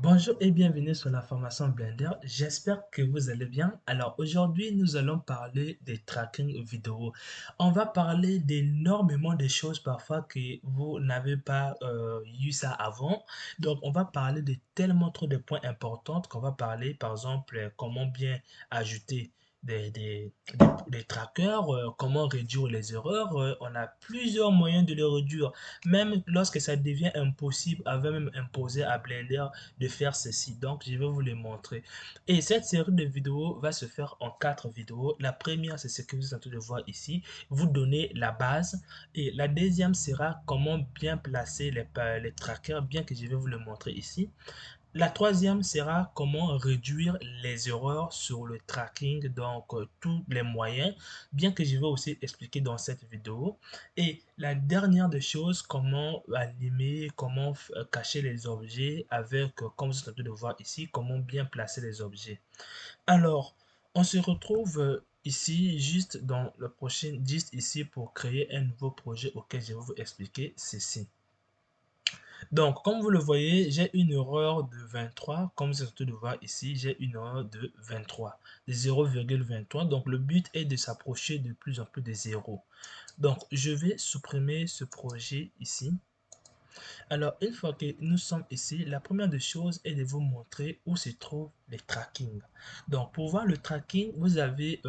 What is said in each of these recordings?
Bonjour et bienvenue sur la formation Blender. J'espère que vous allez bien. Alors aujourd'hui, nous allons parler des tracking vidéo. On va parler d'énormément de choses parfois que vous n'avez pas eu ça avant. Donc on va parler de tellement trop de points importants qu'on va parler par exemple comment bien ajouter des trackers, comment réduire les erreurs. On a plusieurs moyens de les réduire. Même lorsque ça devient impossible, avait même imposé à Blender de faire ceci. Donc, je vais vous les montrer. Et cette série de vidéos va se faire en 4 vidéos. La première, c'est ce que vous êtes en train de voir ici. Vous donnez la base. Et la deuxième sera comment bien placer les trackers, bien que je vais vous le montrer ici. La troisième sera comment réduire les erreurs sur le tracking, donc tous les moyens, bien que je vais aussi expliquer dans cette vidéo. Et la dernière des choses, comment animer, comment cacher les objets avec, comme vous êtes en train de voir ici, comment bien placer les objets. Alors, on se retrouve ici, juste dans le prochain, juste ici pour créer un nouveau projet auquel je vais vous expliquer ceci. Donc, comme vous le voyez, j'ai une erreur de 23. Comme vous êtes de voir ici, j'ai une erreur de 23, de 0,23. Donc, le but est de s'approcher de plus en plus de 0. Donc, je vais supprimer ce projet ici. Alors, une fois que nous sommes ici, la première des choses est de vous montrer où se trouvent les tracking. Donc, pour voir le tracking, vous avez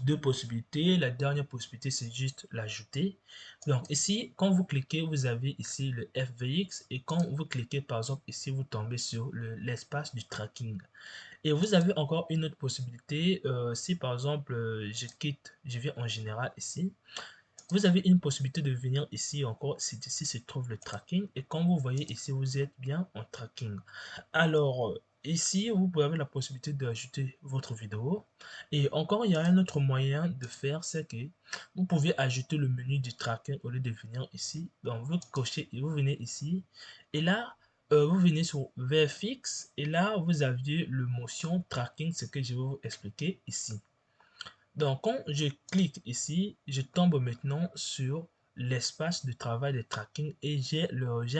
deux possibilités. La dernière possibilité, c'est juste l'ajouter. Donc, ici, quand vous cliquez, vous avez ici le FVX. Et quand vous cliquez, par exemple, ici, vous tombez sur l'espace du tracking. Et vous avez encore une autre possibilité. Si, par exemple, je viens en général ici. Vous avez une possibilité de venir ici encore, ici se trouve le tracking et comme vous voyez ici, vous êtes bien en tracking. Alors, ici, vous pouvez avoir la possibilité d'ajouter votre vidéo et encore, il y a un autre moyen de faire, c'est que vous pouvez ajouter le menu du tracking au lieu de venir ici. Donc, vous cochez et vous venez ici et là, vous venez sur VFX et là, vous aviez le motion tracking, ce que je vais vous expliquer ici. Donc, quand je clique ici, je tombe maintenant sur l'espace de travail de tracking et j'ai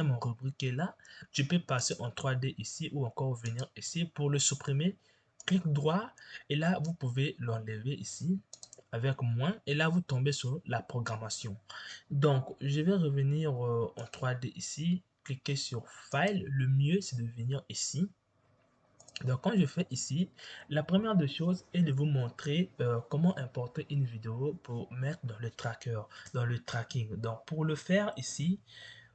mon rubrique là. Je peux passer en 3D ici ou encore venir ici pour le supprimer. Clic droit et là, vous pouvez l'enlever ici avec moins et là, vous tombez sur la programmation. Donc, je vais revenir en 3D ici, cliquer sur File. Le mieux, c'est de venir ici. Donc, quand je fais ici, la première des choses est de vous montrer comment importer une vidéo pour mettre dans le tracker, dans le tracking. Donc, pour le faire ici,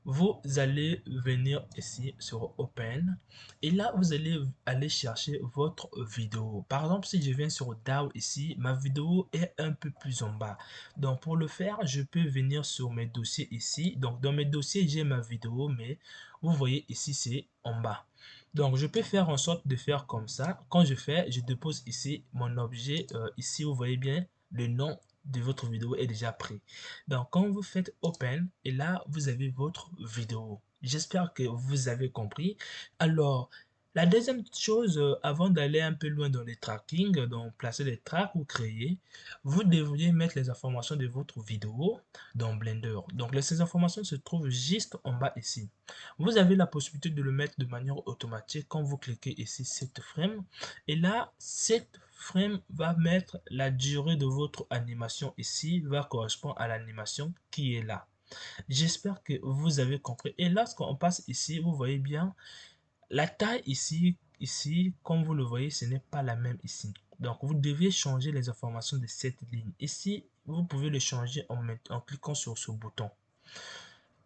vous allez venir ici sur Open et là, vous allez aller chercher votre vidéo. Par exemple, si je viens sur DAW ici, ma vidéo est un peu plus en bas. Donc, pour le faire, je peux venir sur mes dossiers ici. Donc, dans mes dossiers, j'ai ma vidéo, mais vous voyez ici, c'est en bas. Donc, je peux faire en sorte de faire comme ça. Quand je fais, je dépose ici mon objet. Ici, vous voyez bien, le nom de votre vidéo est déjà pris. Donc, quand vous faites Open, et là, vous avez votre vidéo. J'espère que vous avez compris. Alors, la deuxième chose, avant d'aller un peu loin dans les tracking, donc placer les tracks ou créer, vous devriez mettre les informations de votre vidéo dans Blender. Donc, ces informations se trouvent juste en bas ici. Vous avez la possibilité de le mettre de manière automatique quand vous cliquez ici Set Frame. Et là, Set Frame va mettre la durée de votre animation ici, va correspondre à l'animation qui est là. J'espère que vous avez compris. Et lorsqu'on passe ici, vous voyez bien, la taille ici, comme vous le voyez, ce n'est pas la même ici. Donc, vous devez changer les informations de cette ligne. Ici, vous pouvez le changer en cliquant sur ce bouton.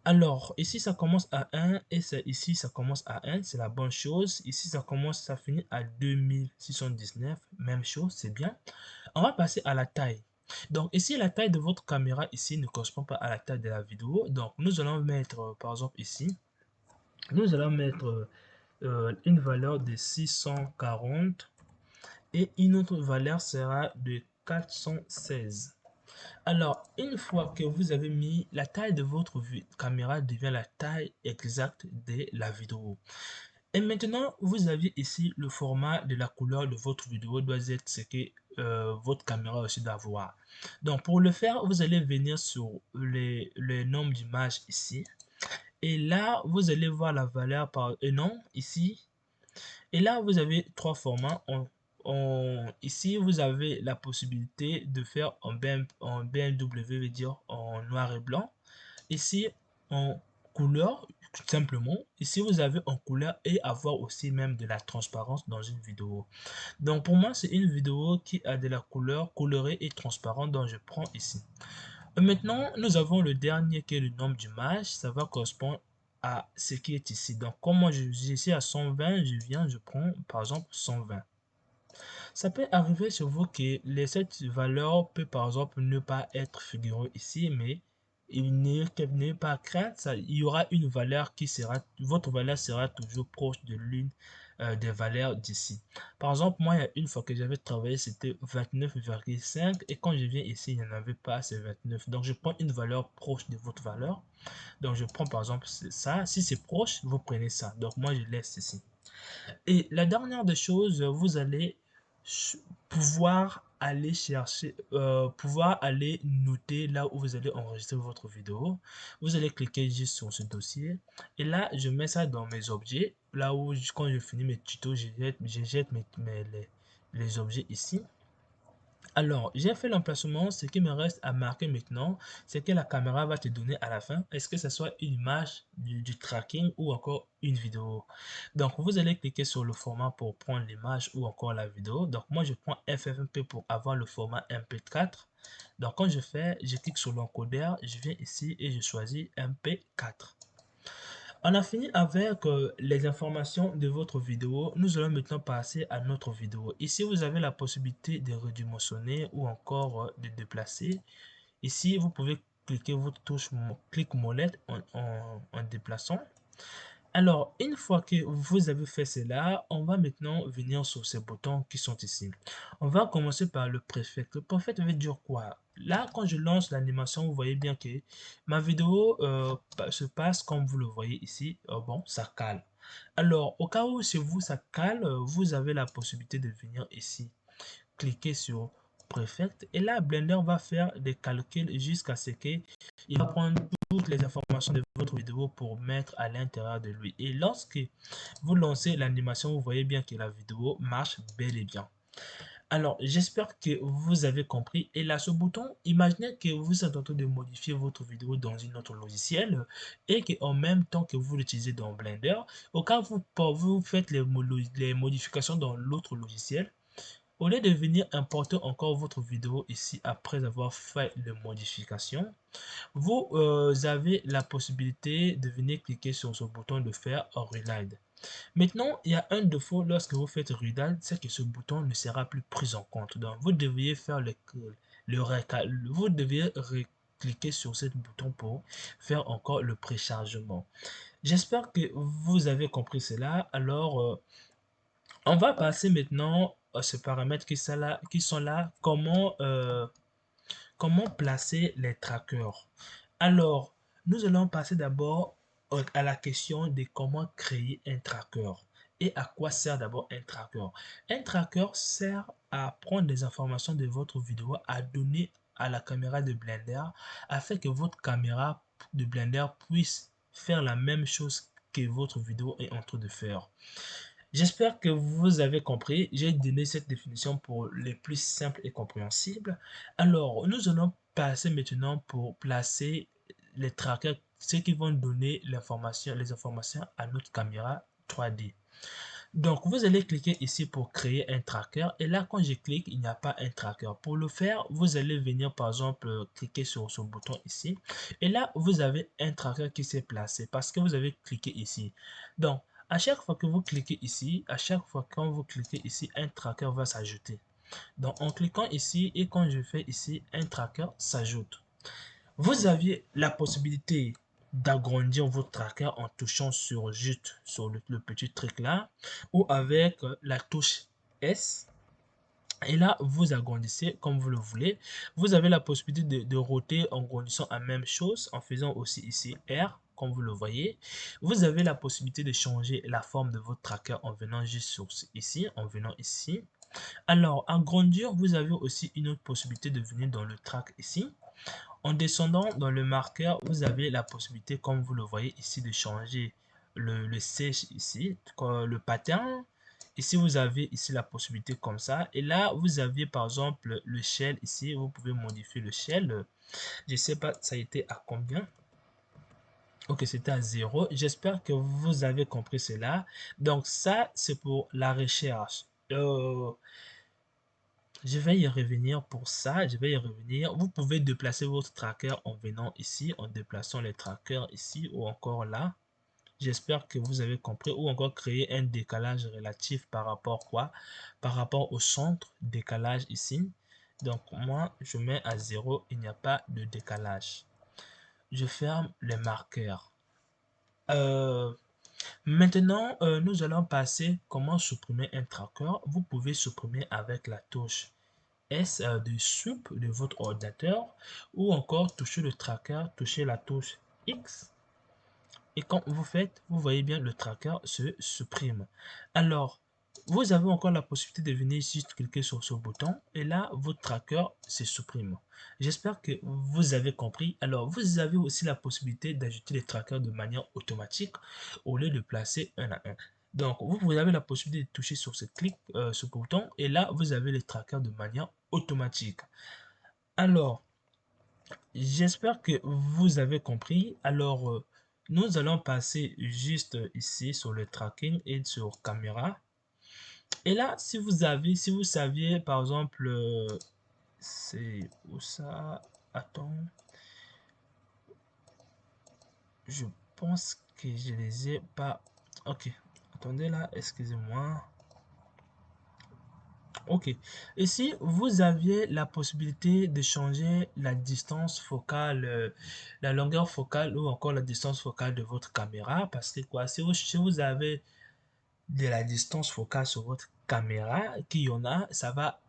Alors, ici, ça commence à 1 et ici, ça commence à 1, c'est la bonne chose. Ici, ça finit à 2619, même chose, c'est bien. On va passer à la taille. Donc, ici, la taille de votre caméra ici ne correspond pas à la taille de la vidéo. Donc, nous allons mettre, par exemple, ici, nous allons mettre une valeur de 640 et une autre valeur sera de 416. Alors, une fois que vous avez mis la taille de votre caméra devient la taille exacte de la vidéo. Et maintenant, vous avez ici le format de la couleur de votre vidéo doit être ce que votre caméra aussi doit avoir. Donc, pour le faire, vous allez venir sur le nombre d'images ici. Et là, vous allez voir la valeur par un nom ici. Et là, vous avez trois formats. Ici, vous avez la possibilité de faire en BMW, veut dire en noir et blanc. Ici, en couleur, tout simplement. Ici, vous avez en couleur et avoir aussi même de la transparence dans une vidéo. Donc, pour moi, c'est une vidéo qui a de la couleur colorée et transparente, donc je prends ici. Maintenant, nous avons le dernier qui est le nombre d'images. Ça va correspondre à ce qui est ici. Donc, comme moi, je suis à 120, je prends par exemple 120. Ça peut arriver sur vous que cette valeur peut par exemple ne pas être figurée ici, mais il n'est pas crainte, il y aura une valeur qui sera, votre valeur sera toujours proche de l'une des valeurs d'ici. Par exemple, moi, il y a une fois que j'avais travaillé, c'était 29,5 et quand je viens ici, il n'y en avait pas, c'est 29. Donc, je prends une valeur proche de votre valeur. Donc, je prends par exemple ça. Si c'est proche, vous prenez ça. Donc, moi, je laisse ici. Et la dernière des choses, vous allez pouvoir aller chercher, pouvoir aller noter là où vous allez enregistrer votre vidéo. Vous allez cliquer juste sur ce dossier. Et là, je mets ça dans mes objets. Là où, quand je finis mes tutos, je jette les objets ici. Alors, j'ai fait l'emplacement. Ce qui me reste à marquer maintenant, c'est que la caméra va te donner à la fin. Est-ce que ce soit une image du tracking ou encore une vidéo? Donc, vous allez cliquer sur le format pour prendre l'image ou encore la vidéo. Donc, moi, je prends FFmpeg pour avoir le format MP4. Donc, quand je clique sur l'encodeur, je viens ici et je choisis MP4. On a fini avec les informations de votre vidéo. Nous allons maintenant passer à notre vidéo. Ici, vous avez la possibilité de redimensionner ou encore de déplacer. Ici, vous pouvez cliquer votre touche clic molette en déplaçant. Alors, une fois que vous avez fait cela, on va maintenant venir sur ces boutons qui sont ici. On va commencer par le préfet. Le préfet veut dire quoi? Là, quand je lance l'animation, vous voyez bien que ma vidéo se passe comme vous le voyez ici. Bon, ça cale. Alors, au cas où chez vous, ça cale, vous avez la possibilité de venir ici, cliquer sur Prefect. Et là, Blender va faire des calculs jusqu'à ce qu'il va prendre toutes les informations de votre vidéo pour mettre à l'intérieur de lui. Et lorsque vous lancez l'animation, vous voyez bien que la vidéo marche bel et bien. Alors, j'espère que vous avez compris. Et là, ce bouton, imaginez que vous êtes en train de modifier votre vidéo dans une autre logiciel et qu'en même temps que vous l'utilisez dans Blender, au cas où vous faites les modifications dans l'autre logiciel, au lieu de venir importer encore votre vidéo ici après avoir fait les modifications, vous avez la possibilité de venir cliquer sur ce bouton de faire Relight. Maintenant, il y a un défaut lorsque vous faites Relight, c'est que ce bouton ne sera plus pris en compte. Donc, vous devriez faire vous devriez cliquer sur ce bouton pour faire encore le préchargement. J'espère que vous avez compris cela. Alors, on va passer maintenant à ces paramètres qui sont là. Comment placer les trackers? Alors, nous allons passer d'abord à la question de comment créer un tracker. Et à quoi sert d'abord un tracker? Un tracker sert à prendre des informations de votre vidéo, à donner à la caméra de Blender, afin que votre caméra de Blender puisse faire la même chose que votre vidéo est en train de faire. J'espère que vous avez compris. J'ai donné cette définition pour les plus simples et compréhensibles. Alors, nous allons passer maintenant pour placer les trackers, ceux qui vont donner les informations à notre caméra 3D. Donc, vous allez cliquer ici pour créer un tracker. Et là, quand je clique, il n'y a pas un tracker. Pour le faire, vous allez venir, par exemple, cliquer sur ce bouton ici. Et là, vous avez un tracker qui s'est placé parce que vous avez cliqué ici. Donc, à chaque fois que vous cliquez ici, à chaque fois quand vous cliquez ici, un tracker va s'ajouter. Donc, en cliquant ici et quand je fais ici, un tracker s'ajoute. Vous aviez la possibilité d'agrandir votre tracker en touchant juste sur le petit truc là ou avec la touche S. Et là, vous agrandissez comme vous le voulez. Vous avez la possibilité de roter en grandissant la même chose, en faisant aussi ici R, comme vous le voyez. Vous avez la possibilité de changer la forme de votre tracker en venant juste sur ici, en venant ici. Alors, agrandir, vous avez aussi une autre possibilité de venir dans le track ici. En descendant dans le marqueur, vous avez la possibilité, comme vous le voyez ici, de changer le sèche ici, le pattern. ici, vous avez ici la possibilité comme ça. Et là, vous avez par exemple le shell ici. Vous pouvez modifier le shell. Je ne sais pas, ça a été à combien? Ok, c'était à 0. J'espère que vous avez compris cela. Donc ça, c'est pour la recherche. Je vais y revenir pour ça. Je vais y revenir. Vous pouvez déplacer votre tracker en venant ici, en déplaçant les trackers ici ou encore là. J'espère que vous avez compris, ou encore créer un décalage relatif par rapport quoi? Par rapport au centre, décalage ici. Donc moi, je mets à 0, il n'y a pas de décalage. Je ferme les marqueurs. Euh, Maintenant, nous allons passer comment supprimer un tracker. Vous pouvez supprimer avec la touche S de sweep de votre ordinateur ou encore toucher le tracker, toucher la touche X. Et quand vous faites, vous voyez bien le tracker se supprime. Alors, vous avez encore la possibilité de venir ici cliquer sur ce bouton et là, votre tracker se supprime. J'espère que vous avez compris. Alors, vous avez aussi la possibilité d'ajouter les trackers de manière automatique au lieu de placer un à un. Donc, vous avez la possibilité de toucher sur ce bouton et là, vous avez les trackers de manière automatique. Alors, j'espère que vous avez compris. Alors, nous allons passer juste ici sur le tracking et sur caméra. Et là, si vous saviez, par exemple, c'est où ça? Attends, je pense que je les ai pas. Ok, attendez là, excusez-moi. Ok. Ici, vous aviez la possibilité de changer la distance focale, la longueur focale ou encore la distance focale de votre caméra. Parce que quoi, si vous avez de la distance focale sur votre caméra, qu'il y en a, ça va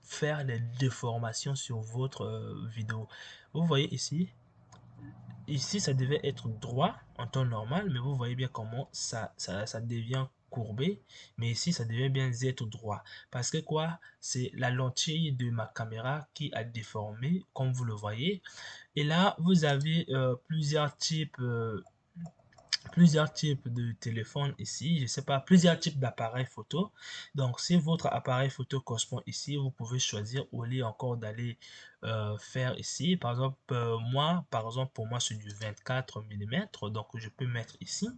faire des déformations sur votre vidéo. Vous voyez ici ça devait être droit en temps normal, mais vous voyez bien comment ça devient courbé, mais ici ça devient bien être droit. Parce que quoi, c'est la lentille de ma caméra qui a déformé, comme vous le voyez. Et là, vous avez plusieurs types de téléphones ici, je sais pas, plusieurs types d'appareils photo. Donc, si votre appareil photo correspond ici, vous pouvez choisir au lieu encore d'aller faire ici. Par exemple, pour moi, c'est du 24 mm, donc je peux mettre ici.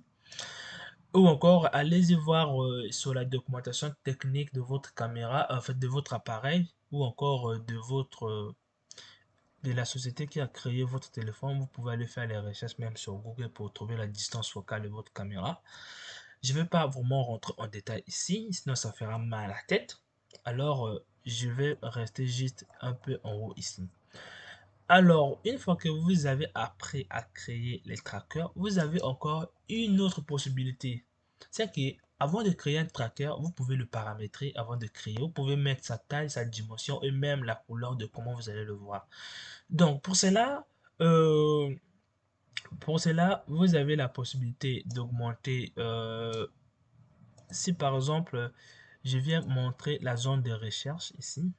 Ou encore, allez-y voir sur la documentation technique de votre caméra, en fait, de votre appareil, ou encore de la société qui a créé votre téléphone. Vous pouvez aller faire les recherches même sur Google pour trouver la distance focale de votre caméra. Je ne vais pas vraiment rentrer en détail ici, sinon ça fera mal à la tête. Alors, je vais rester juste un peu en haut ici. Alors, une fois que vous avez appris à créer les trackers, vous avez encore une autre possibilité. C'est que avant de créer un tracker, vous pouvez le paramétrer avant de créer. Vous pouvez mettre sa taille, sa dimension et même la couleur de comment vous allez le voir. Donc, euh, pour cela, vous avez la possibilité d'augmenter. Si par exemple, je viens montrer la zone de recherche ici,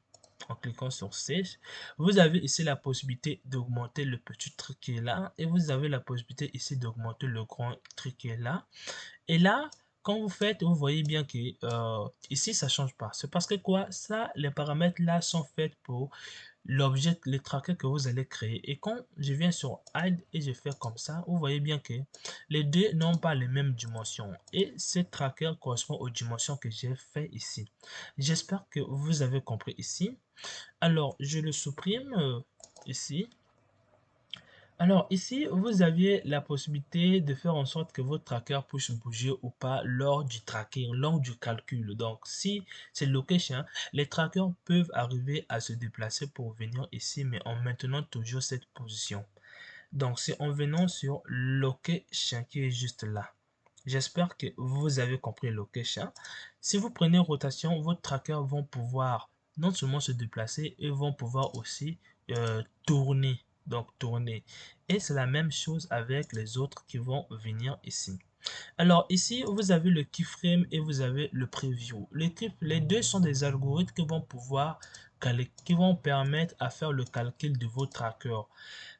en cliquant sur Sage, vous avez ici la possibilité d'augmenter le petit truc qui est là et vous avez la possibilité ici d'augmenter le grand truc qui est là. Et là, quand vous faites, vous voyez bien que ici, ça change pas. C'est parce que quoi? Ça, les paramètres là sont faits pour l'objet, le tracker que vous allez créer. Et quand je viens sur Add et je fais comme ça, vous voyez bien que les deux n'ont pas les mêmes dimensions. Et ce tracker correspond aux dimensions que j'ai fait ici. J'espère que vous avez compris ici. Alors, je le supprime ici. Alors ici, vous aviez la possibilité de faire en sorte que votre tracker puisse bouger ou pas lors du tracking, lors du calcul. Donc si c'est location, les trackers peuvent arriver à se déplacer pour venir ici, mais en maintenant toujours cette position. Donc c'est en venant sur location qui est juste là. J'espère que vous avez compris location. Si vous prenez rotation, vos trackers vont pouvoir non seulement se déplacer, ils vont pouvoir aussi tourner. Donc tourner. Et c'est la même chose avec les autres qui vont venir ici. Alors ici, vous avez le keyframe et vous avez le preview. Les deux sont des algorithmes qui vont pouvoir qui vont permettre à faire le calcul de vos trackers.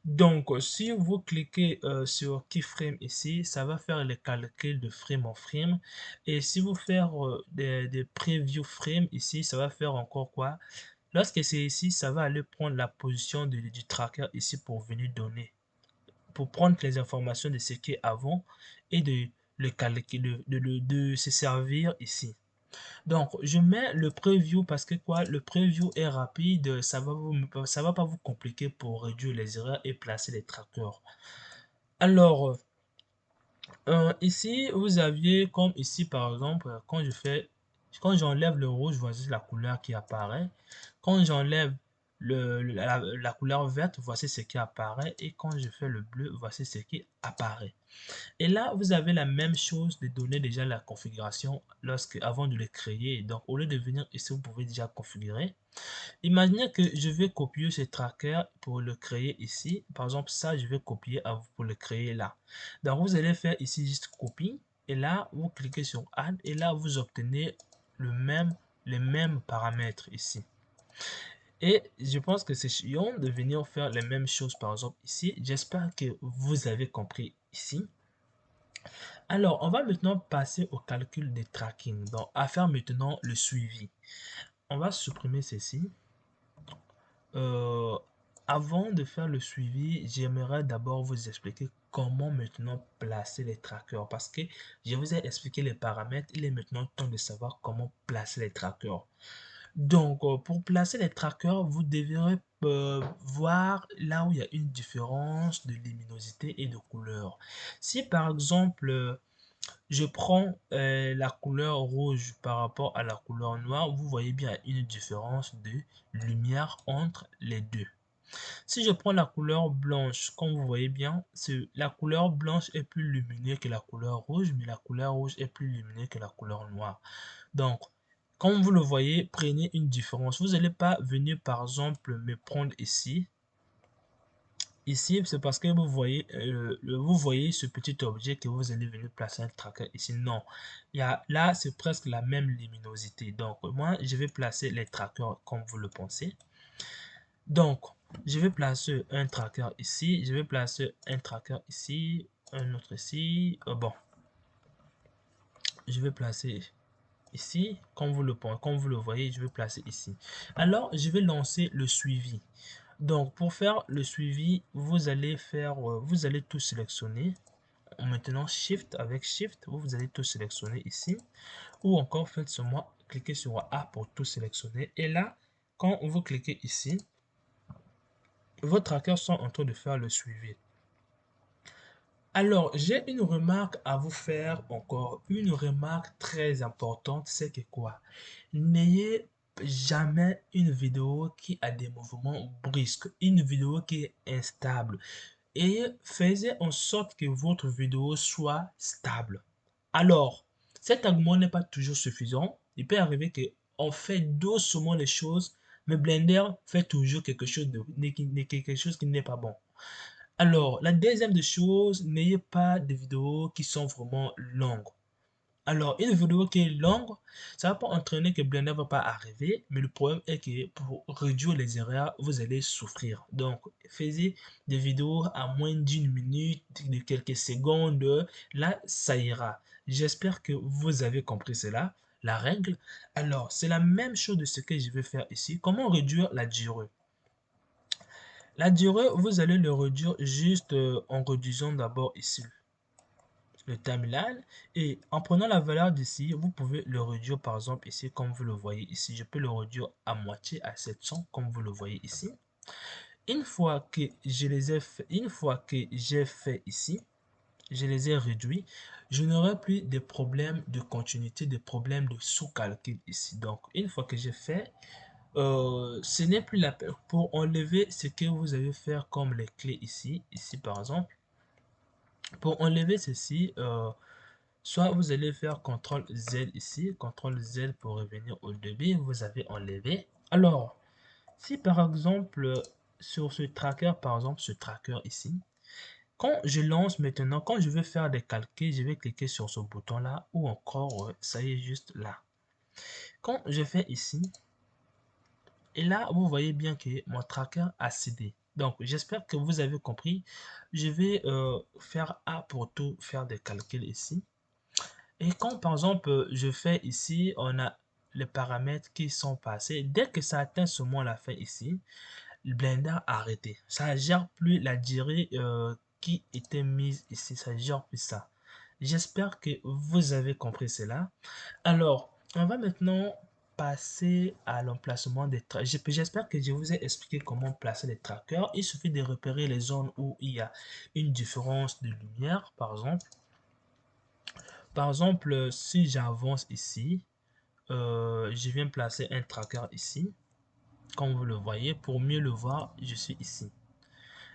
Donc, si vous cliquez sur Keyframe ici, ça va faire les calculs de frame en frame. Et si vous faites des preview frame ici, ça va faire encore quoi? Lorsque c'est ici, ça va aller prendre la position du tracker ici pour venir donner, pour prendre les informations de ce qui est avant et de le calculer, de se servir ici. Donc, je mets le preview parce que quoi, le preview est rapide, ça va pas vous compliquer pour réduire les erreurs et placer les trackers. Alors, ici, vous aviez comme ici par exemple, quand j'enlève le rouge, voici la couleur qui apparaît. Quand j'enlève la couleur verte, voici ce qui apparaît. Et quand je fais le bleu, voici ce qui apparaît. Et là, vous avez la même chose de donner déjà la configuration avant de le créer. Donc, au lieu de venir ici, vous pouvez déjà configurer. Imaginez que je vais copier ce tracker pour le créer ici. Par exemple, ça, je vais copier pour le créer là. Donc, vous allez faire ici juste copie. Et là, vous cliquez sur Add. Et là, vous obtenez les mêmes paramètres ici. Et je pense que c'est chiant de venir faire les mêmes choses, par exemple, ici. J'espère que vous avez compris ici. Alors, on va maintenant passer au calcul des tracking. Donc, à faire maintenant le suivi. On va supprimer ceci. Euh, Avant de faire le suivi, j'aimerais d'abord vous expliquer comment maintenant placer les trackers. Parce que je vous ai expliqué les paramètres. Il est maintenant temps de savoir comment placer les trackers. Donc, pour placer les trackers, vous devrez voir là où il y a une différence de luminosité et de couleur. Si par exemple, je prends la couleur rouge par rapport à la couleur noire, vous voyez bien une différence de lumière entre les deux. Si je prends la couleur blanche, comme vous voyez bien, la couleur blanche est plus lumineuse que la couleur rouge, mais la couleur rouge est plus lumineuse que la couleur noire. Donc, comme vous le voyez, prenez une différence. Vous n'allez pas venir, par exemple, me prendre ici. Ici, c'est parce que vous voyez ce petit objet que vous allez venir placer un tracker ici. Non, là, c'est presque la même luminosité. Donc, moi, je vais placer les trackers comme vous le pensez. Donc, je vais placer un tracker ici. Je vais placer un tracker ici. Un autre ici. Bon, je vais placer ici, comme vous le voyez, je vais placer ici. Alors, je vais lancer le suivi. Donc, pour faire le suivi, vous allez tout sélectionner. Maintenant, Shift, avec Shift, vous allez tout sélectionner ici. Ou encore, faites seulement cliquez sur A pour tout sélectionner. Et là, quand vous cliquez ici, vos trackers sont en train de faire le suivi. Alors, j'ai une remarque à vous faire encore. Une remarque très importante, c'est que quoi? N'ayez jamais une vidéo qui a des mouvements brusques, une vidéo qui est instable. Et faites en sorte que votre vidéo soit stable. Alors, cet argument n'est pas toujours suffisant. Il peut arriver qu'on fait doucement les choses, mais Blender fait toujours quelque chose qui n'est pas bon. Alors, la deuxième des choses, n'ayez pas de vidéos qui sont vraiment longues. Alors, une vidéo qui est longue, ça va pas entraîner que Blender ne va pas arriver, mais le problème est que pour réduire les erreurs, vous allez souffrir. Donc, faites des vidéos à moins d'une minute, de quelques secondes, là, ça ira. J'espère que vous avez compris cela, la règle. Alors, c'est la même chose de ce que je vais faire ici. Comment réduire la durée? La durée, vous allez le réduire juste en réduisant d'abord ici le timeline et en prenant la valeur d'ici, vous pouvez le réduire par exemple ici comme vous le voyez ici. Je peux le réduire à moitié à 700 comme vous le voyez ici. Une fois que je les ai fait, une fois que j'ai fait ici, je les ai réduits, je n'aurai plus de problèmes de continuité, de problèmes de sous-calcul ici. Donc, une fois que j'ai fait, ce n'est plus la peine pour enlever ce que vous allez faire comme les clés ici, ici par exemple. Pour enlever ceci, soit vous allez faire CTRL Z ici, CTRL Z pour revenir au début, vous avez enlevé. Alors, si par exemple, sur ce tracker, par exemple, ce tracker ici, quand je lance maintenant, quand je veux faire des calculs, je vais cliquer sur ce bouton-là ou encore, ça y est, juste là. Quand je fais ici, Et là, vous voyez bien que mon tracker a cédé. Donc, j'espère que vous avez compris. Je vais faire A pour tout, faire des calculs ici. Et quand, par exemple, je fais ici, on a les paramètres qui sont passés. Dès que ça atteint ce moment la fin ici, le Blender a arrêté. Ça ne gère plus la durée qui était mise ici. Ça ne gère plus ça. J'espère que vous avez compris cela. Alors, on va maintenant passer à l'emplacement des trackers. J'espère que je vous ai expliqué comment placer les trackers. Il suffit de repérer les zones où il y a une différence de lumière, par exemple. Par exemple, si j'avance ici, je viens placer un tracker ici. Comme vous le voyez, pour mieux le voir, je suis ici.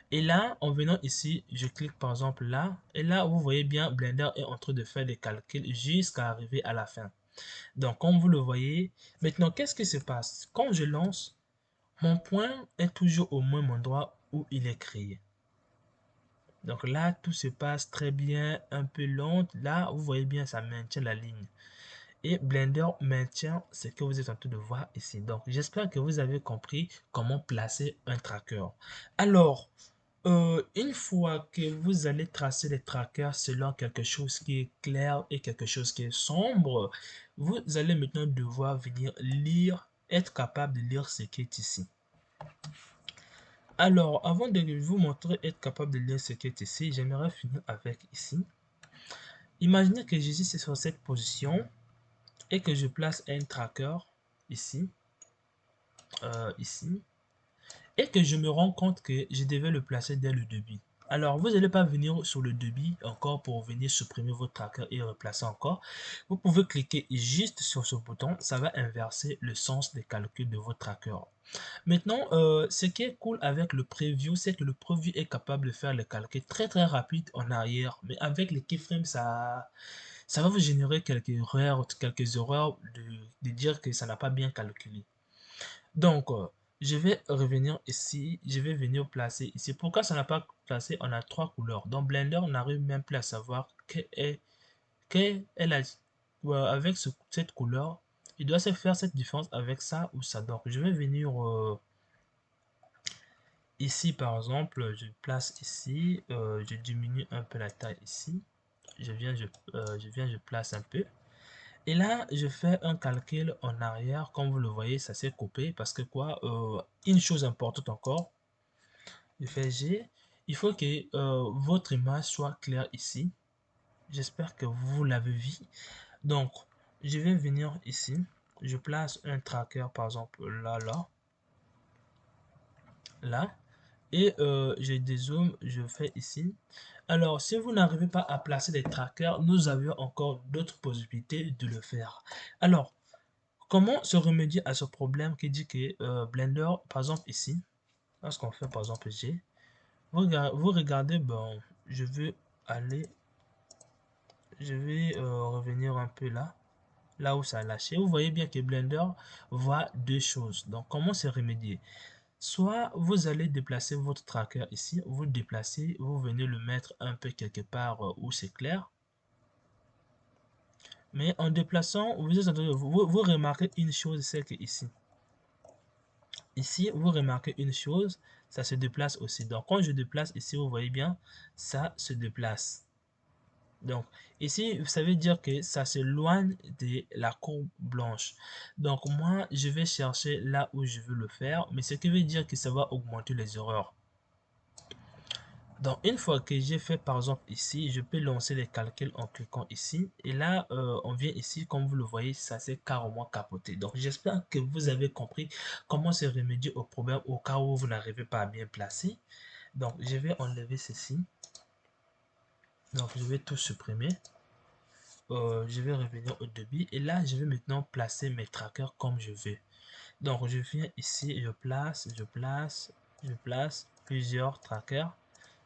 Et là, en venant ici, je clique par exemple là. Et là, vous voyez bien, Blender est en train de faire des calculs jusqu'à arriver à la fin. Donc, comme vous le voyez, maintenant, qu'est-ce qui se passe? Quand je lance, mon point est toujours au même endroit où il est créé. Donc là, tout se passe très bien, un peu lent. Là, vous voyez bien, ça maintient la ligne. Et Blender maintient ce que vous êtes en train de voir ici. Donc, j'espère que vous avez compris comment placer un tracker. Alors, une fois que vous allez tracer les trackers selon quelque chose qui est clair et quelque chose qui est sombre, vous allez maintenant devoir venir lire, être capable de lire ce qui est ici. Alors, avant de vous montrer être capable de lire ce qui est ici, j'aimerais finir avec ici. Imaginez que je suis sur cette position et que je place un tracker ici, ici, et que je me rends compte que je devais le placer dès le début. Alors, vous n'allez pas venir sur le débit encore pour venir supprimer votre tracker et replacer encore. Vous pouvez cliquer juste sur ce bouton, ça va inverser le sens des calculs de votre tracker. Maintenant, ce qui est cool avec le preview, c'est que le preview est capable de faire les calculs très très rapides en arrière. Mais avec les keyframes, ça va vous générer quelques erreurs de dire que ça n'a pas bien calculé. Donc, je vais revenir ici, je vais venir placer ici. Pourquoi ça n'a pas placé? On a trois couleurs. Dans Blender, on n'arrive même plus à savoir avec cette couleur. Il doit se faire cette différence avec ça ou ça. Donc, je vais venir ici, par exemple, je place ici, je diminue un peu la taille ici. Je place un peu. Et là, je fais un calcul en arrière. Comme vous le voyez, ça s'est coupé parce que quoi, une chose importante encore, je fais G. Il faut que votre image soit claire ici. J'espère que vous l'avez vu. Donc, je vais venir ici. Je place un tracker, par exemple, là, là, là. Et je dézoome, je fais ici. Alors, si vous n'arrivez pas à placer les trackers, nous avions encore d'autres possibilités de le faire. Alors, comment se remédier à ce problème qui dit que Blender, par exemple ici, lorsqu'on fait par exemple G, vous regardez, bon, je vais aller, je vais revenir un peu là, là où ça a lâché. Vous voyez bien que Blender voit deux choses. Donc, comment se remédier? Soit vous allez déplacer votre tracker ici, vous le déplacez, vous venez le mettre un peu quelque part où c'est clair. Mais en déplaçant, vous remarquez une chose, c'est que ici, vous remarquez une chose, ça se déplace aussi. Donc, quand je déplace ici, vous voyez bien, ça se déplace. Donc, ici, ça veut dire que ça s'éloigne de la courbe blanche. Donc, moi, je vais chercher là où je veux le faire, mais ce qui veut dire que ça va augmenter les erreurs. Donc, une fois que j'ai fait par exemple ici, je peux lancer les calculs en cliquant ici. Et là, on vient ici, comme vous le voyez, ça s'est carrément capoté. Donc, j'espère que vous avez compris comment se remédier au problème au cas où vous n'arrivez pas à bien placer. Donc, je vais enlever ceci. Donc, je vais tout supprimer. Je vais revenir au début. Et là, je vais maintenant placer mes trackers comme je veux. Donc, je viens ici, je place plusieurs trackers.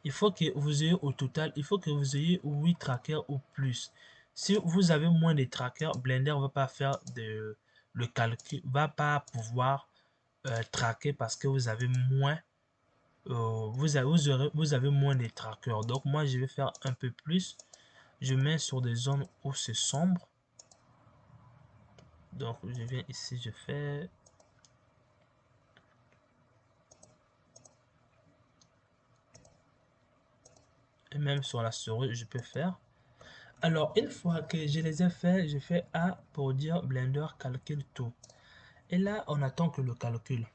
Il faut que vous ayez au total, il faut que vous ayez 8 trackers ou plus. Si vous avez moins de trackers, Blender ne va pas faire le calcul, va pas pouvoir traquer parce que vous avez moins, vous avez moins de trackers. Donc moi, je vais faire un peu plus. Je mets sur des zones où c'est sombre. Donc je viens ici, je fais et même sur la souris, je peux faire. Alors, une fois que je les ai faits, je fais A pour dire Blender calcule tout. Et là, on attend que le calcul.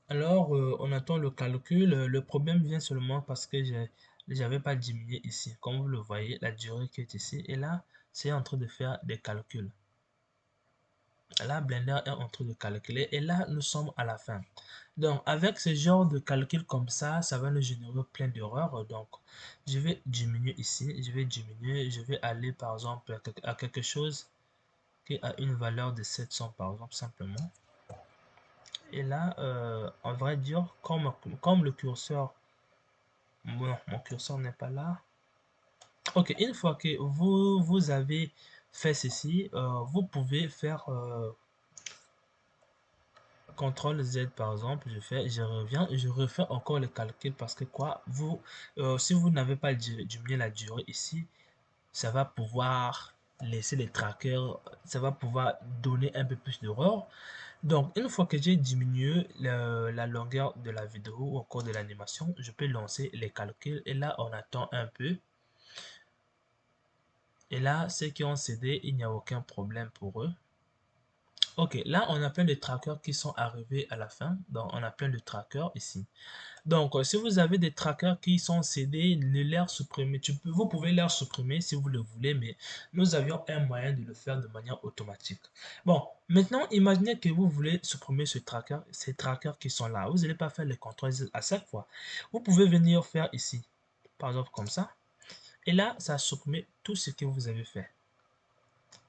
Alors, on attend le calcul. Le problème vient seulement parce que j'avais pas diminué ici. Comme vous le voyez, la durée qui est ici. Et là, c'est en train de faire des calculs. Là, Blender est en train de calculer. Et là, nous sommes à la fin. Donc, avec ce genre de calcul comme ça va nous générer plein d'erreurs. Donc, je vais diminuer ici. Je vais diminuer. Je vais aller, par exemple, à quelque chose qui a une valeur de 700, par exemple, simplement. Et là, on va dire, comme le curseur, bon, mon curseur n'est pas là. Ok, une fois que vous avez fait ceci, vous pouvez faire CTRL Z par exemple, je reviens, je refais encore le calcul parce que quoi, si vous n'avez pas diminué la durée ici, ça va pouvoir laisser les trackers, ça va pouvoir donner un peu plus d'erreur. Donc, une fois que j'ai diminué la longueur de la vidéo ou encore de l'animation, je peux lancer les calculs et là, on attend un peu. Et là, ceux qui ont cédé, il n'y a aucun problème pour eux. Ok, là, on a plein de trackers qui sont arrivés à la fin. Donc, on a plein de trackers ici. Donc, si vous avez des trackers qui sont cédés, ne les supprimer. Vous pouvez les supprimer si vous le voulez, mais nous avions un moyen de le faire de manière automatique. Bon, maintenant, imaginez que vous voulez supprimer ces trackers qui sont là. Vous n'allez pas faire les CTRL à chaque fois. Vous pouvez venir faire ici, par exemple comme ça. Et là, ça supprime tout ce que vous avez fait.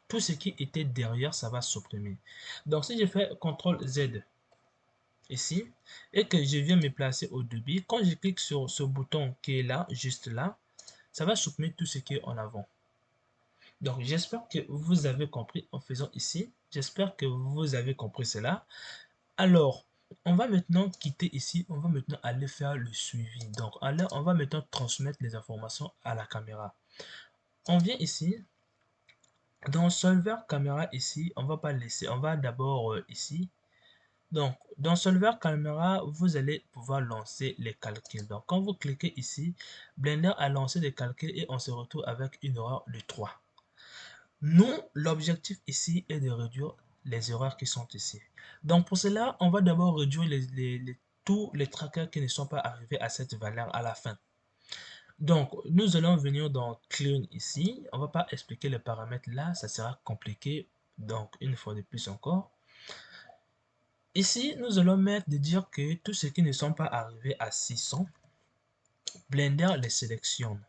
Tout ce qui était derrière, ça va supprimer. Donc, si je fais CTRL Z, ici et que je viens me placer au début, quand je clique sur ce bouton qui est là, juste là, ça va supprimer tout ce qui est en avant. Donc j'espère que vous avez compris en faisant ici. J'espère que vous avez compris cela. Alors, on va maintenant quitter ici. On va maintenant aller faire le suivi. Donc, alors, on va maintenant transmettre les informations à la caméra. On vient ici. Dans Solver Caméra ici, on va pas laisser. On va d'abord ici. Donc, dans Solver Camera, vous allez pouvoir lancer les calculs. Donc, quand vous cliquez ici, Blender a lancé des calculs et on se retrouve avec une erreur de 3. Nous, l'objectif ici est de réduire les erreurs qui sont ici. Donc, pour cela, on va d'abord réduire tous les trackers qui ne sont pas arrivés à cette valeur à la fin. Donc, nous allons venir dans Clean ici. On ne va pas expliquer les paramètres là, ça sera compliqué. Donc, une fois de plus encore. Ici, nous allons mettre de dire que tous ceux qui ne sont pas arrivés à 600, Blender les sélectionne.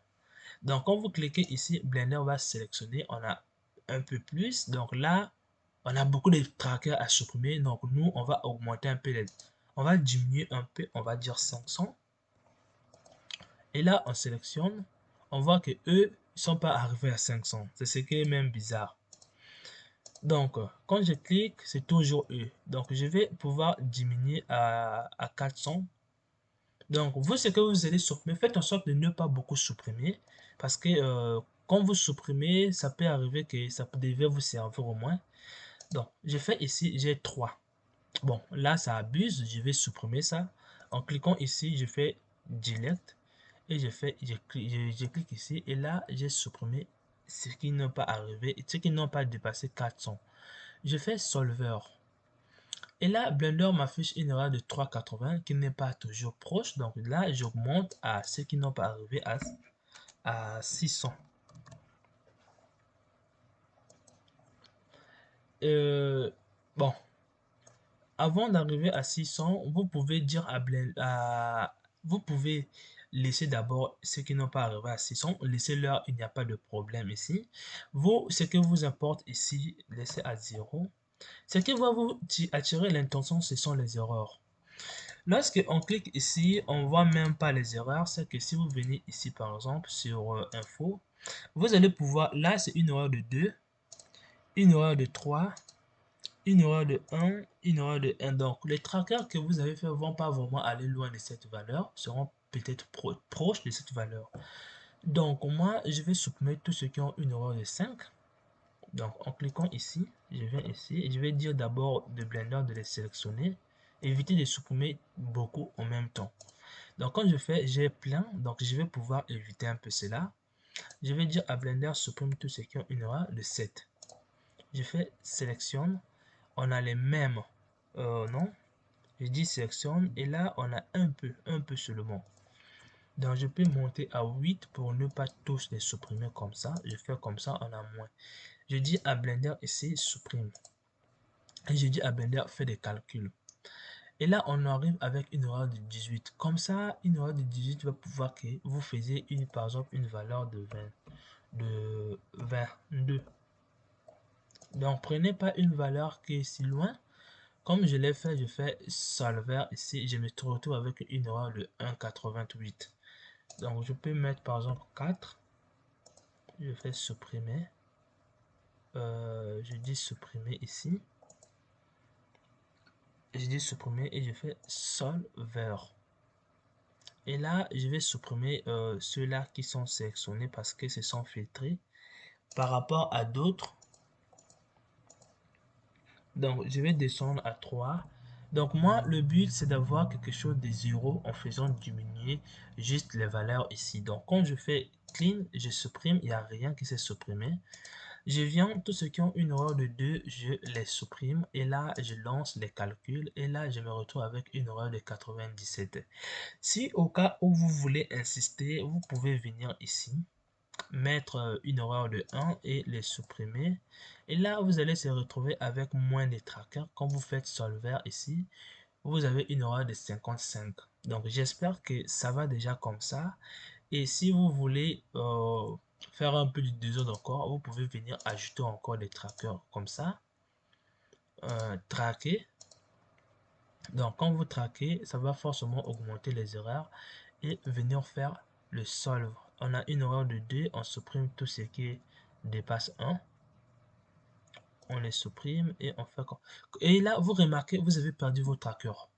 Donc, quand vous cliquez ici, Blender va sélectionner. On a un peu plus. Donc là, on a beaucoup de trackers à supprimer. Donc, nous, on va augmenter un peu. On va diminuer un peu. On va dire 500. Et là, on sélectionne. On voit que eux, ils sont pas arrivés à 500. C'est ce qui est même bizarre. Donc, quand je clique, c'est toujours eux. Donc, je vais pouvoir diminuer à 400. Donc, vous, ce que vous allez supprimer, faites en sorte de ne pas beaucoup supprimer. Parce que quand vous supprimez, ça peut arriver que ça devait vous servir au moins. Donc, je fais ici, j'ai 3. Bon, là, ça abuse. Je vais supprimer ça. En cliquant ici, je fais Delete. Et je clique ici. Et là, j'ai supprimé ce qui n'ont pas arrivé, ce qui n'ont pas dépassé 400. Je fais Solver. Et là, Blender m'affiche une erreur de 3,80 qui n'est pas toujours proche. Donc là, j'augmente à ceux qui n'ont pas arrivé à 600. Bon, avant d'arriver à 600, vous pouvez dire à Blender, vous pouvez laisser d'abord ceux qui n'ont pas arrivé à 600, laissez-leur, il n'y a pas de problème ici. Vous, ce que vous importe ici, laissez à 0. Ce qui va vous attirer l'intention, ce sont les erreurs. Lorsque on clique ici, on voit même pas les erreurs. C'est que si vous venez ici, par exemple, sur Info, vous allez pouvoir, là, c'est une erreur de 2, une erreur de 3, une erreur de 1, une erreur de 1. Donc, les trackers que vous avez fait vont pas vraiment aller loin de cette valeur, seront peut-être proche de cette valeur. Donc moi, je vais supprimer tous ceux qui ont une erreur de 5. Donc en cliquant ici, je viens ici et je vais dire d'abord de Blender de les sélectionner. Éviter de supprimer beaucoup en même temps. Donc quand je fais, j'ai plein, donc je vais pouvoir éviter un peu cela. Je vais dire à Blender supprime tous ceux qui ont une erreur de 7. Je fais sélectionne, on a les mêmes, non, je dis sélectionne et là on a un peu seulement. Donc je peux monter à 8 pour ne pas tous les supprimer comme ça. Je fais comme ça, on a moins. Je dis à Blender ici supprime. Et je dis à Blender fais des calculs. Et là on arrive avec une erreur de 18. Comme ça, une erreur de 18 va pouvoir que vous faisiez par exemple une valeur de 22. Donc prenez pas une valeur qui est si loin. Comme je l'ai fait, je fais solver ici. Je me retrouve avec une erreur de 1,88. Donc je peux mettre par exemple 4. Je fais supprimer. Je dis supprimer ici. Je dis supprimer et je fais solver. Et là, je vais supprimer ceux-là qui sont sélectionnés parce que ce sont filtrés par rapport à d'autres. Donc, je vais descendre à 3. Donc, moi, le but, c'est d'avoir quelque chose de 0 en faisant diminuer juste les valeurs ici. Donc, quand je fais clean, je supprime, il n'y a rien qui s'est supprimé. Je viens, tous ceux qui ont une erreur de 2, je les supprime. Et là, je lance les calculs. Et là, je me retrouve avec une erreur de 97. Si au cas où vous voulez insister, vous pouvez venir ici mettre une erreur de 1 et les supprimer. Et là, vous allez se retrouver avec moins de trackers. Quand vous faites solver ici, vous avez une erreur de 55. Donc, j'espère que ça va déjà comme ça. Et si vous voulez faire un peu du désordre encore, vous pouvez venir ajouter encore des trackers comme ça. Traquer. Donc, quand vous traquez, ça va forcément augmenter les erreurs et venir faire le solve. On a une erreur de 2, on supprime tout ce qui dépasse 1. On les supprime et on fait comme... Et là, vous remarquez, vous avez perdu vos trackers.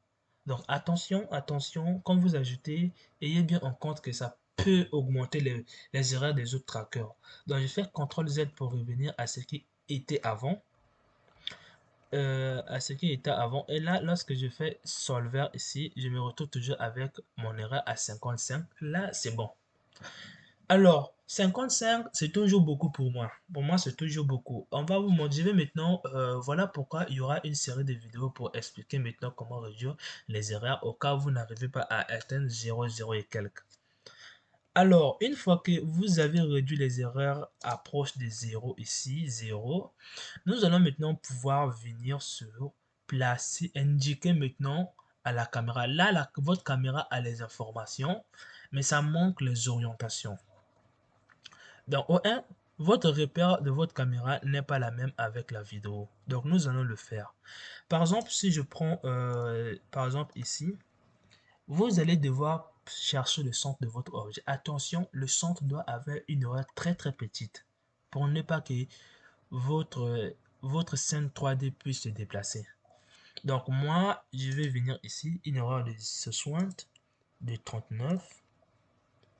Donc, attention, attention, quand vous ajoutez, ayez bien en compte que ça peut augmenter les erreurs des autres trackers. Donc, je fais CTRL-Z pour revenir à ce qui était avant. Et là lorsque je fais solver ici, je me retrouve toujours avec mon erreur à 55. Là c'est bon. Alors 55 c'est toujours beaucoup pour moi c'est toujours beaucoup. On va vous montrer, je vais maintenant voilà pourquoi il y aura une série de vidéos pour expliquer maintenant comment réduire les erreurs au cas où vous n'arrivez pas à atteindre 0,0 et quelques. Alors, une fois que vous avez réduit les erreurs à proche de 0 ici, 0, nous allons maintenant pouvoir venir sur placer, indiquer maintenant à la caméra. Là, votre caméra a les informations, mais ça manque les orientations. Donc, au 1, votre repère de votre caméra n'est pas la même avec la vidéo. Donc, nous allons le faire. Par exemple, si je prends, par exemple ici, vous allez devoir chercher le centre de votre objet. Attention, le centre doit avoir une erreur très petite pour ne pas que votre scène 3D puisse se déplacer. Donc moi, je vais venir ici, une erreur de 60, de 39,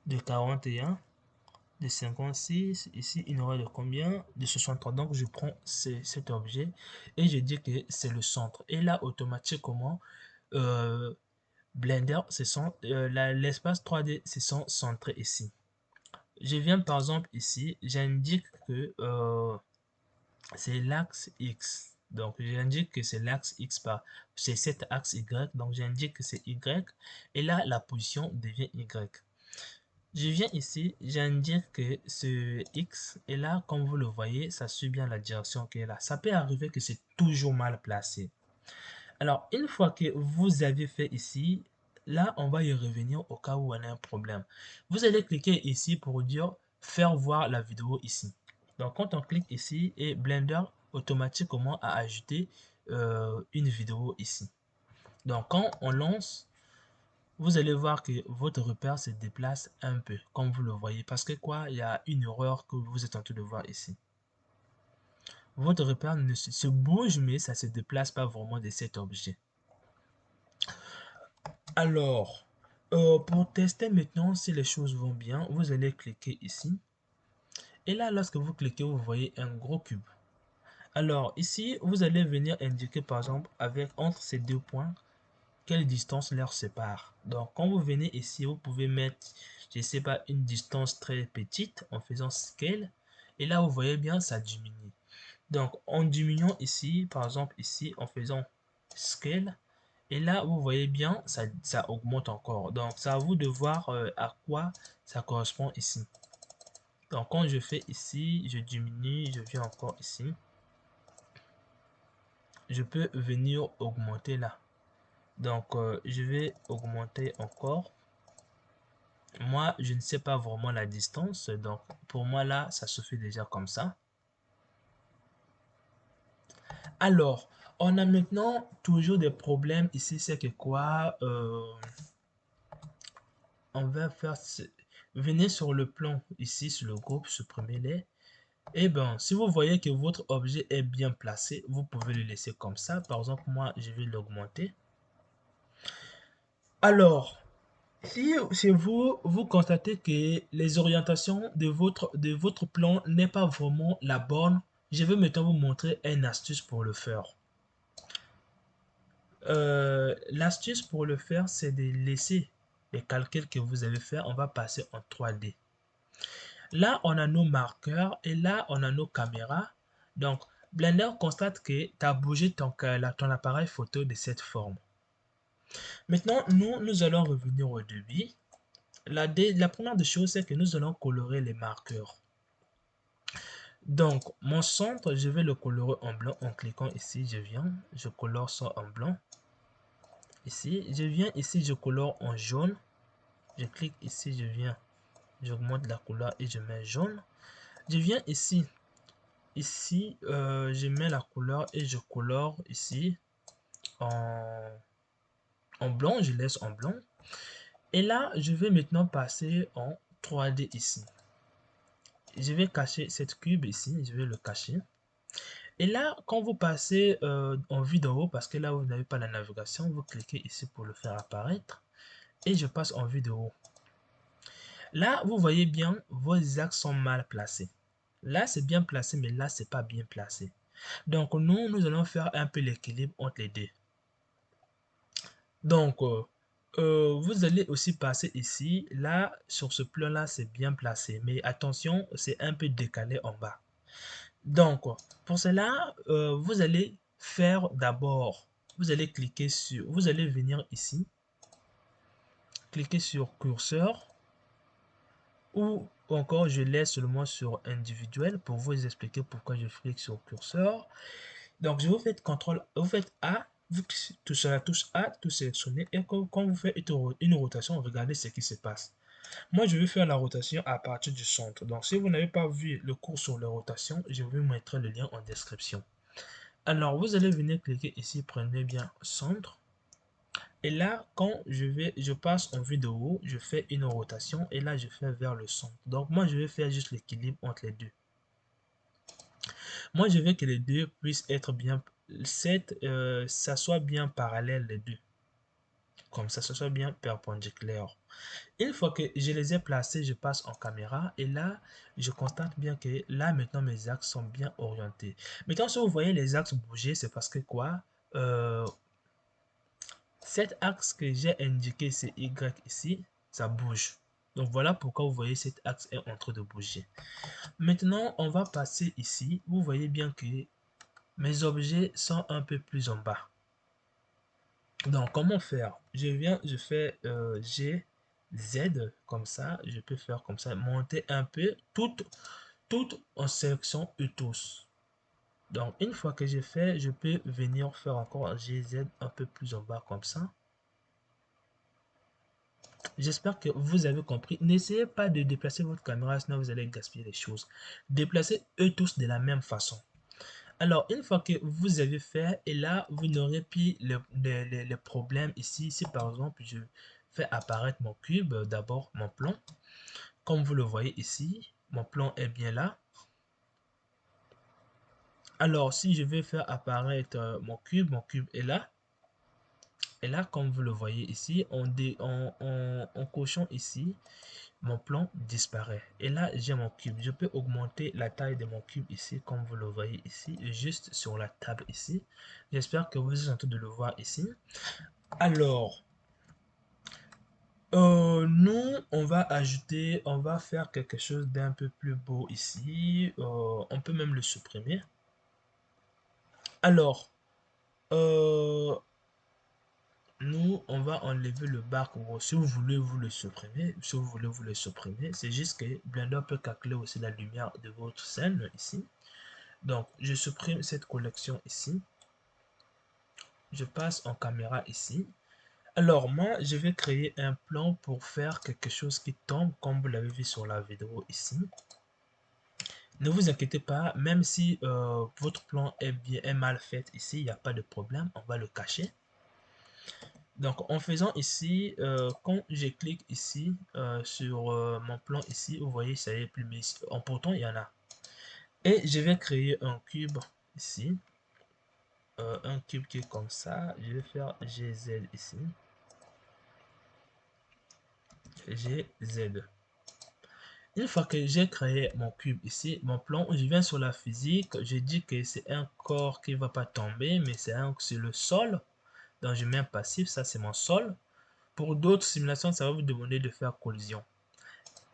de 41, de 56, ici une erreur de combien? De 63. Donc je prends cet objet et je dis que c'est le centre. Et là, automatiquement, Blender, l'espace 3D se sont centrés ici. Je viens par exemple ici, j'indique que c'est l'axe X. Donc j'indique que c'est l'axe X par, c'est cet axe Y. Donc j'indique que c'est Y. Et là, la position devient Y. Je viens ici, j'indique que ce X est là, comme vous le voyez, ça suit bien la direction qui est là. Ça peut arriver que c'est toujours mal placé. Alors, une fois que vous avez fait ici, là, on va y revenir au cas où on a un problème. Vous allez cliquer ici pour dire faire voir la vidéo ici. Donc, quand on clique ici, et Blender automatiquement a ajouté une vidéo ici. Donc, quand on lance, vous allez voir que votre repère se déplace un peu, comme vous le voyez. Parce que quoi, il y a une erreur que vous êtes en train de voir ici. Votre repère ne se bouge, mais ça ne se déplace pas vraiment de cet objet. Alors, Pour tester maintenant si les choses vont bien, vous allez cliquer ici. Et là, lorsque vous cliquez, vous voyez un gros cube. Alors ici, vous allez venir indiquer par exemple avec entre ces deux points, quelle distance leur sépare. Donc quand vous venez ici, vous pouvez mettre, je sais pas, une distance très petite en faisant scale. Et là, vous voyez bien, ça diminue. Donc en diminuant ici, par exemple ici, en faisant scale, et là, vous voyez bien, ça augmente encore. Donc c'est à vous de voir à quoi ça correspond ici. Donc quand je fais ici, je diminue, je viens encore ici. Je peux venir augmenter là. Donc je vais augmenter encore. Moi, je ne sais pas vraiment la distance. Donc pour moi là, ça se fait déjà comme ça. Alors, on a maintenant toujours des problèmes ici. C'est que quoi? On va faire... Venez sur le plan ici, sur le groupe, supprimez-les. Et bien, si vous voyez que votre objet est bien placé, vous pouvez le laisser comme ça. Par exemple, moi, je vais l'augmenter. Alors, si chez vous, vous constatez que les orientations de votre plan n'est pas vraiment la bonne, je vais maintenant vous montrer une astuce pour le faire. L'astuce pour le faire, c'est de laisser les calculs que vous avez fait. On va passer en 3D. Là, on a nos marqueurs et là, on a nos caméras. Donc, Blender constate que tu as bougé ton appareil photo de cette forme. Maintenant, nous allons revenir au débit. La première des choses, c'est que nous allons colorer les marqueurs. Donc, mon centre, je vais le colorer en blanc en cliquant ici. Je viens, je colore ça en blanc. Ici, je viens ici, je colore en jaune. Je clique ici, je viens, j'augmente la couleur et je mets jaune. Je viens ici, je mets la couleur et je colore ici en, en blanc, je laisse en blanc. Et là, je vais maintenant passer en 3D ici. Je vais cacher cette cube ici, je vais le cacher. Et là, quand vous passez en vidéo, parce que là, vous n'avez pas la navigation, vous cliquez ici pour le faire apparaître. Et je passe en vidéo. Là, vous voyez bien, vos axes sont mal placés. Là, c'est bien placé, mais là, c'est pas bien placé. Donc, nous allons faire un peu l'équilibre entre les deux. Donc, vous allez aussi passer ici. Là, sur ce plan-là, c'est bien placé. Mais attention, c'est un peu décalé en bas. Donc, pour cela, vous allez faire d'abord, vous allez cliquer sur, vous allez venir ici, cliquer sur curseur, ou encore je laisse seulement sur individuel pour vous expliquer pourquoi je clique sur curseur. Donc, je vous faites CTRL, vous faites A, vous touchez la touche A, tout sélectionner, et quand vous faites une rotation, regardez ce qui se passe. Moi, je vais faire la rotation à partir du centre. Donc, si vous n'avez pas vu le cours sur la rotation, je vais vous mettre le lien en description. Alors, vous allez venir cliquer ici, prenez bien centre. Et là, quand je passe en vidéo, je fais une rotation et là, je fais vers le centre. Donc, moi, je vais faire juste l'équilibre entre les deux. Moi, je veux que les deux puissent être bien, ça soit bien parallèle les deux. Comme ça soit bien perpendiculaire. Une fois que je les ai placés, je passe en caméra et là, je constate bien que là, maintenant, mes axes sont bien orientés. Maintenant, si vous voyez les axes bouger, c'est parce que quoi? Cet axe que j'ai indiqué, c'est Y ici, ça bouge. Donc voilà pourquoi vous voyez cet axe est en train de bouger. Maintenant, on va passer ici. Vous voyez bien que mes objets sont un peu plus en bas. Donc, comment faire? Je fais G, Z, comme ça. Je peux faire comme ça, monter un peu, tout en sélection et tous. Donc, une fois que j'ai fait, je peux venir faire encore G, Z un peu plus en bas, comme ça. J'espère que vous avez compris. N'essayez pas de déplacer votre caméra, sinon vous allez gaspiller les choses. Déplacez eux tous de la même façon. Alors, une fois que vous avez fait, et là, vous n'aurez plus les problèmes ici. Si par exemple, je fais apparaître mon cube, d'abord mon plan. Comme vous le voyez ici, mon plan est bien là. Alors, si je vais faire apparaître mon cube est là. Et là, comme vous le voyez ici, en cochant ici, mon plan disparaît. Et là, j'ai mon cube. Je peux augmenter la taille de mon cube ici, comme vous le voyez ici, juste sur la table ici. J'espère que vous êtes en train de le voir ici. Alors, nous, on va faire quelque chose d'un peu plus beau ici. On peut même le supprimer. Alors, euh, nous, on va enlever le barcode. Si vous voulez, vous le supprimez. Si vous voulez, vous le supprimez. C'est juste que Blender peut calculer aussi la lumière de votre scène ici. Donc, je supprime cette collection ici. Je passe en caméra ici. Alors, moi, je vais créer un plan pour faire quelque chose qui tombe, comme vous l'avez vu sur la vidéo ici. Ne vous inquiétez pas, même si votre plan est mal fait ici, il n'y a pas de problème, on va le cacher. Donc, en faisant ici, quand je clique ici sur mon plan ici, vous voyez, ça y est plus, mais en pourtant, il y en a. Et je vais créer un cube ici. Un cube qui est comme ça. Je vais faire GZ ici. GZ. Une fois que j'ai créé mon cube ici, mon plan, je viens sur la physique. Je dis que c'est un corps qui ne va pas tomber, mais c'est le sol. Donc, je mets un passif. Ça, c'est mon sol. Pour d'autres simulations, ça va vous demander de faire collision.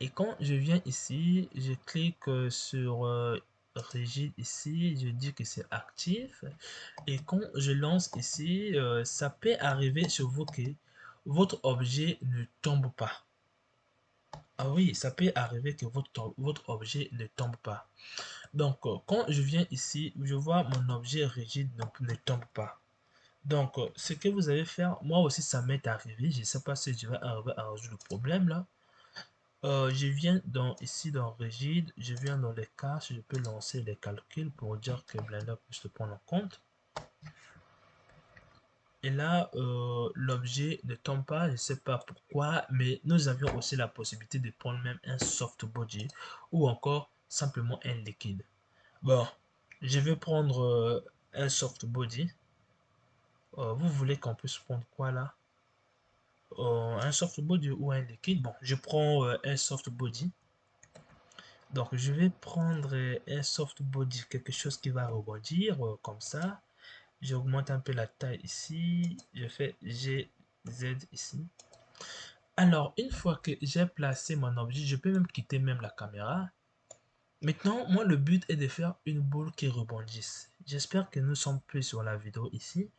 Et quand je viens ici, je clique sur rigide ici, je dis que c'est actif. Et quand je lance ici, ça peut arriver sur vous que votre objet ne tombe pas. Ah oui, ça peut arriver que votre objet ne tombe pas. Donc, quand je viens ici, je vois mon objet rigide ne tombe pas. Donc, ce que vous allez faire, moi aussi, ça m'est arrivé. Je ne sais pas si je vais arriver à résoudre le problème là. Je viens ici dans rigide, je viens dans les caches, je peux lancer les calculs pour dire que Blender puisse le prendre en compte. Et là, l'objet ne tombe pas, je ne sais pas pourquoi, mais nous avions aussi la possibilité de prendre même un soft body ou encore simplement un liquide. Bon, je vais prendre un soft body. Vous voulez qu'on puisse prendre quoi là? Un soft body ou un liquide? Bon, je prends un soft body. Donc, je vais prendre un soft body, quelque chose qui va rebondir comme ça. J'augmente un peu la taille ici. Je fais GZ ici. Alors, une fois que j'ai placé mon objet, je peux même quitter même la caméra. Maintenant, moi, le but est de faire une boule qui rebondisse. J'espère que nous sommes plus sur la vidéo ici.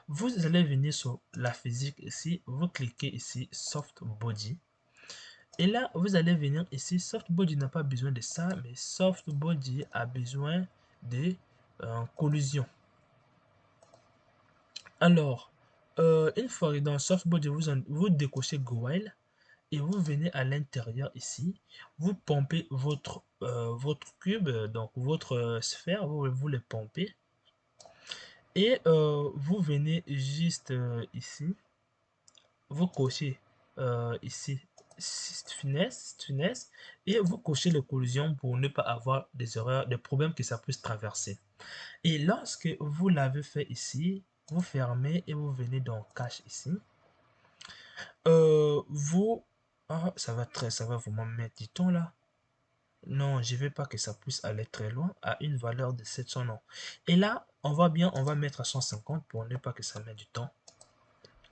Vous allez venir sur la physique ici. Vous cliquez ici, Soft Body. Et là, vous allez venir ici. Soft Body n'a pas besoin de ça, mais Soft Body a besoin de collision. Alors, une fois dans Soft Body, vous décochez Go While et vous venez à l'intérieur ici. Vous pompez votre cube, donc votre sphère, vous le pompez. Et vous venez juste ici. Vous cochez ici finesse et vous cochez les collisions pour ne pas avoir des erreurs, des problèmes que ça puisse traverser. Et lorsque vous l'avez fait ici, vous fermez et vous venez dans cache ici. Vous ça va vraiment mettre du temps là. Non, je ne veux pas que ça puisse aller très loin à une valeur de 700 ans. Et là, on va mettre à 150 pour ne pas que ça mette du temps.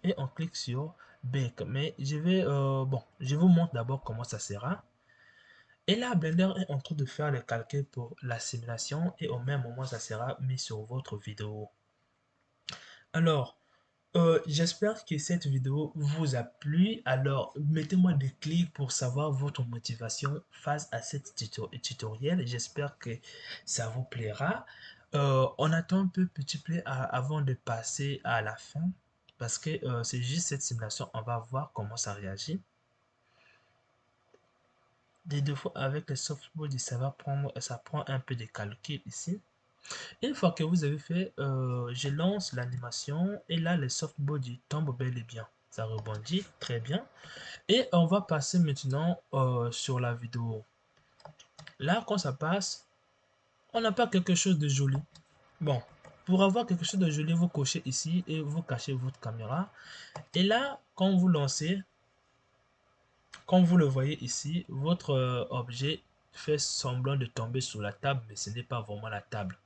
Et on clique sur Bake. Mais je vais, bon, je vous montre d'abord comment ça sera. Et là, Blender est en train de faire les calculs pour la simulation et au même moment, ça sera mis sur votre vidéo. Alors, j'espère que cette vidéo vous a plu. Alors, mettez-moi des clics pour savoir votre motivation face à cette tutoriel. J'espère que ça vous plaira. On attend un peu petit peu avant de passer à la fin parce que c'est juste cette simulation. On va voir comment ça réagit. Des fois, avec le softboard, ça prend un peu de calcul ici. Une fois que vous avez fait, je lance l'animation et là, le softbody tombe bel et bien. Ça rebondit très bien. Et on va passer maintenant sur la vidéo. Là, quand ça passe, on n'a pas quelque chose de joli. Bon, pour avoir quelque chose de joli, vous cochez ici et vous cachez votre caméra. Et là, quand vous lancez, comme vous le voyez ici, votre objet fait semblant de tomber sur la table, mais ce n'est pas vraiment la table.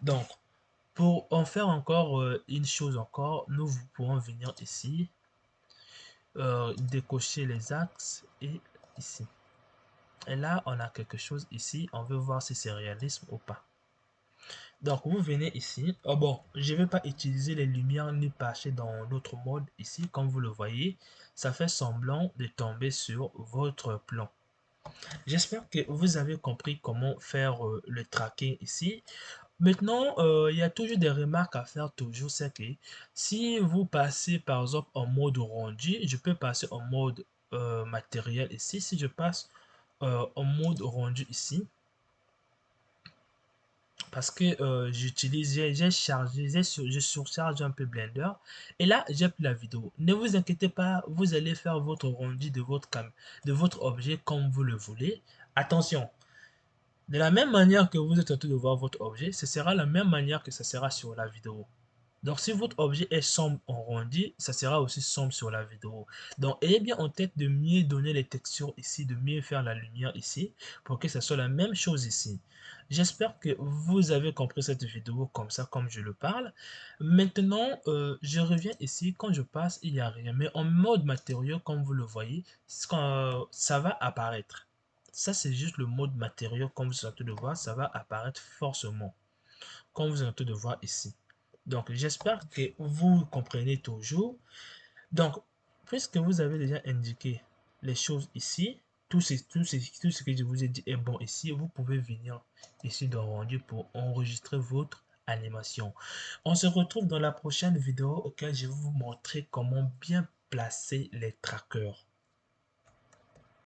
Donc, pour en faire encore une chose encore, nous pourrons venir ici, décocher les axes et ici. Et là, on a quelque chose ici. On veut voir si c'est réaliste ou pas. Donc, vous venez ici. Oh bon, je ne vais pas utiliser les lumières ni passer dans l'autre mode ici. Comme vous le voyez, ça fait semblant de tomber sur votre plan. J'espère que vous avez compris comment faire le tracking ici. Maintenant, il y a toujours des remarques à faire toujours, c'est que si vous passez par exemple en mode rendu, je peux passer en mode matériel ici. Si je passe en mode rendu ici, parce que j'ai chargé, je surcharge un peu Blender et là j'ai pris la vidéo. Ne vous inquiétez pas, vous allez faire votre rendu de de votre objet comme vous le voulez. Attention, de la même manière que vous êtes en train de voir votre objet, ce sera la même manière que ça sera sur la vidéo. Donc, si votre objet est sombre en rendu, ça sera aussi sombre sur la vidéo. Donc, ayez bien en tête de mieux donner les textures ici, de mieux faire la lumière ici, pour que ça soit la même chose ici. J'espère que vous avez compris cette vidéo comme ça, comme je le parle. Maintenant, je reviens ici. Quand je passe, il n'y a rien. Mais en mode matériaux, comme vous le voyez, ça va apparaître. Ça, c'est juste le mode matériaux, comme vous êtes en train de voir, ça va apparaître forcément, comme vous êtes en train de voir ici. Donc, j'espère que vous comprenez toujours. Donc, puisque vous avez déjà indiqué les choses ici, tout ce que je vous ai dit est bon ici, vous pouvez venir ici dans rendu pour enregistrer votre animation. On se retrouve dans la prochaine vidéo auquel je vais vous montrer comment bien placer les trackers.